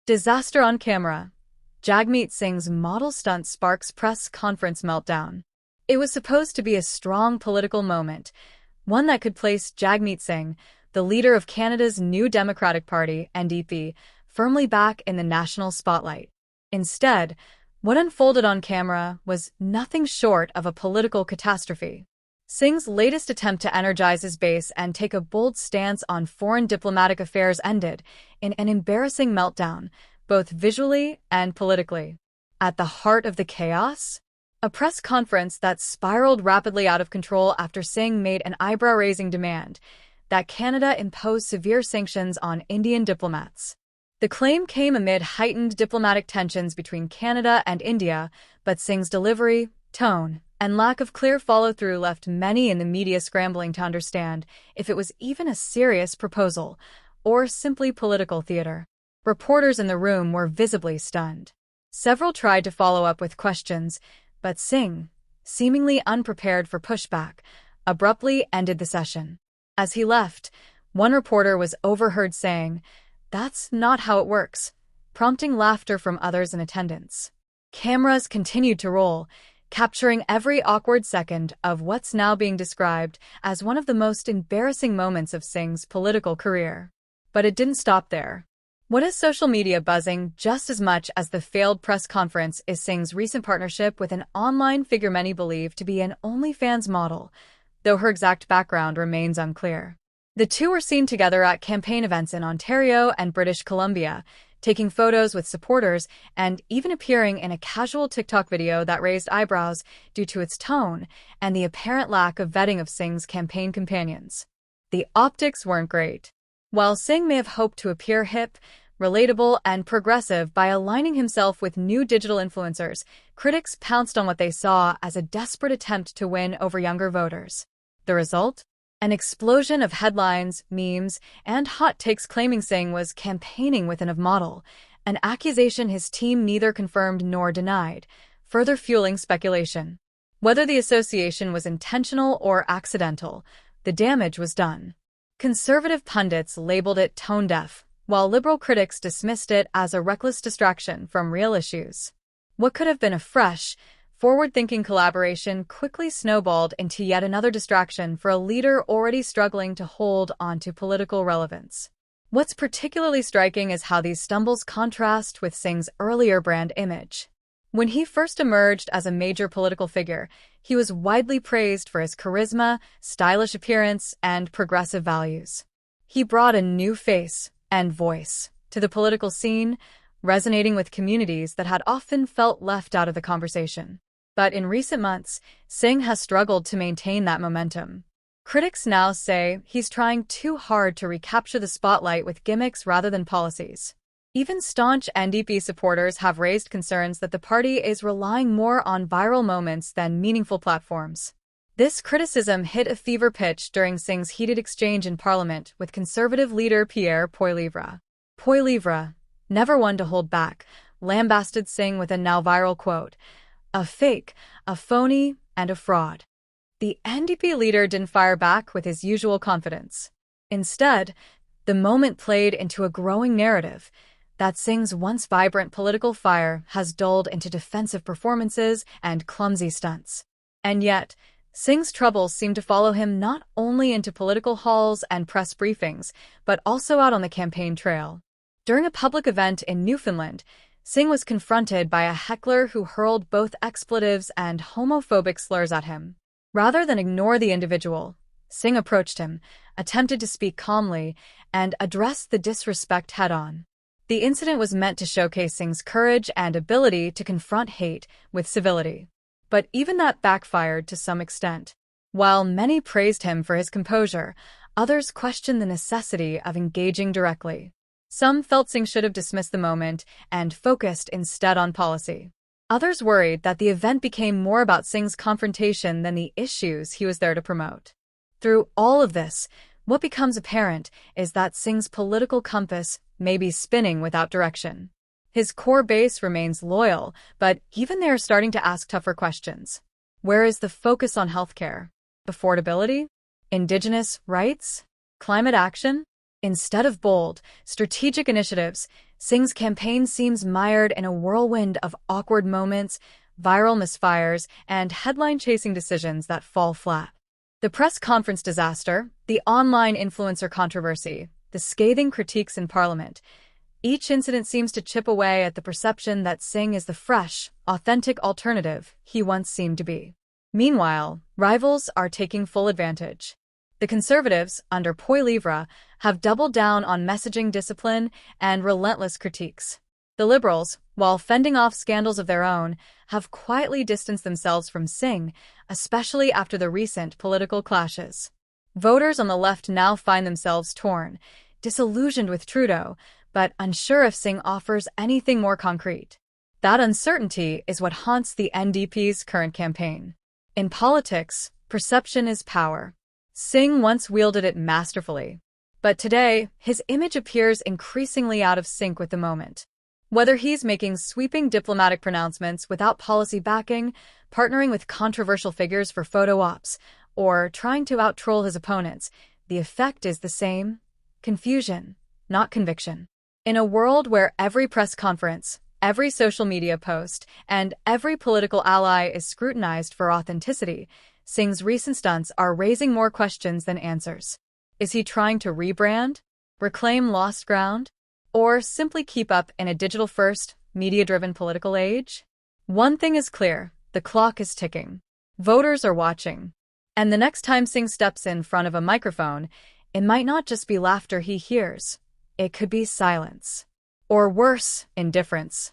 Disaster on camera. Jagmeet Singh's model stunt sparks press conference meltdown. It was supposed to be a strong political moment, one that could place Jagmeet Singh, the leader of Canada's new Democratic Party, NDP, firmly back in the national spotlight. Instead, what unfolded on camera was nothing short of a political catastrophe. Singh's latest attempt to energize his base and take a bold stance on foreign diplomatic affairs ended in an embarrassing meltdown, both visually and politically. At the heart of the chaos? A press conference that spiraled rapidly out of control after Singh made an eyebrow-raising demand that Canada impose severe sanctions on Indian diplomats. The claim came amid heightened diplomatic tensions between Canada and India, but Singh's delivery, tone, and lack of clear follow-through left many in the media scrambling to understand if it was even a serious proposal or simply political theater. Reporters in the room were visibly stunned. Several tried to follow up with questions, but Singh, seemingly unprepared for pushback, abruptly ended the session. As he left, one reporter was overheard saying, "That's not how it works," prompting laughter from others in attendance. Cameras continued to roll, capturing every awkward second of what's now being described as one of the most embarrassing moments of Singh's political career. But it didn't stop there. What is social media buzzing just as much as the failed press conference is Singh's recent partnership with an online figure many believe to be an OnlyFans model, though her exact background remains unclear. The two were seen together at campaign events in Ontario and British Columbia, taking photos with supporters and even appearing in a casual TikTok video that raised eyebrows due to its tone and the apparent lack of vetting of Singh's campaign companions. The optics weren't great. While Singh may have hoped to appear hip, relatable, and progressive by aligning himself with new digital influencers, critics pounced on what they saw as a desperate attempt to win over younger voters. The result? An explosion of headlines, memes, and hot takes claiming Singh was campaigning with a model, an accusation his team neither confirmed nor denied, further fueling speculation. Whether the association was intentional or accidental, the damage was done. Conservative pundits labeled it tone-deaf, while liberal critics dismissed it as a reckless distraction from real issues. What could have been a fresh, forward-thinking collaboration quickly snowballed into yet another distraction for a leader already struggling to hold onto political relevance. What's particularly striking is how these stumbles contrast with Singh's earlier brand image. When he first emerged as a major political figure, he was widely praised for his charisma, stylish appearance, and progressive values. He brought a new face and voice to the political scene, resonating with communities that had often felt left out of the conversation. But in recent months, Singh has struggled to maintain that momentum. Critics now say he's trying too hard to recapture the spotlight with gimmicks rather than policies. Even staunch NDP supporters have raised concerns that the party is relying more on viral moments than meaningful platforms. This criticism hit a fever pitch during Singh's heated exchange in Parliament with Conservative leader Pierre Poilievre. Poilievre, never one to hold back, lambasted Singh with a now viral quote, "A fake, a phony, and a fraud." The NDP leader didn't fire back with his usual confidence. Instead, the moment played into a growing narrative that Singh's once vibrant political fire has dulled into defensive performances and clumsy stunts. And yet, Singh's troubles seem to follow him not only into political halls and press briefings, but also out on the campaign trail. During a public event in Newfoundland, Singh was confronted by a heckler who hurled both expletives and homophobic slurs at him. Rather than ignore the individual, Singh approached him, attempted to speak calmly, and addressed the disrespect head-on. The incident was meant to showcase Singh's courage and ability to confront hate with civility. But even that backfired to some extent. While many praised him for his composure, others questioned the necessity of engaging directly. Some felt Singh should have dismissed the moment and focused instead on policy. Others worried that the event became more about Singh's confrontation than the issues he was there to promote. Through all of this, what becomes apparent is that Singh's political compass may be spinning without direction. His core base remains loyal, but even they are starting to ask tougher questions. Where is the focus on healthcare? Affordability? Indigenous rights? Climate action? Instead of bold, strategic initiatives, Singh's campaign seems mired in a whirlwind of awkward moments, viral misfires, and headline-chasing decisions that fall flat. The press conference disaster, the online influencer controversy, the scathing critiques in Parliament. Each incident seems to chip away at the perception that Singh is the fresh, authentic alternative he once seemed to be. Meanwhile, rivals are taking full advantage. The Conservatives, under Poilievre, have doubled down on messaging discipline and relentless critiques. The Liberals, while fending off scandals of their own, have quietly distanced themselves from Singh, especially after the recent political clashes. Voters on the left now find themselves torn, disillusioned with Trudeau, but unsure if Singh offers anything more concrete. That uncertainty is what haunts the NDP's current campaign. In politics, perception is power. Singh once wielded it masterfully. But today, his image appears increasingly out of sync with the moment. Whether he's making sweeping diplomatic pronouncements without policy backing, partnering with controversial figures for photo ops, or trying to out-troll his opponents, the effect is the same: confusion, not conviction. In a world where every press conference, every social media post, and every political ally is scrutinized for authenticity, Singh's recent stunts are raising more questions than answers. Is he trying to rebrand, reclaim lost ground, or simply keep up in a digital-first, media-driven political age? One thing is clear: the clock is ticking. Voters are watching. And the next time Singh steps in front of a microphone, it might not just be laughter he hears. It could be silence. Or worse, indifference.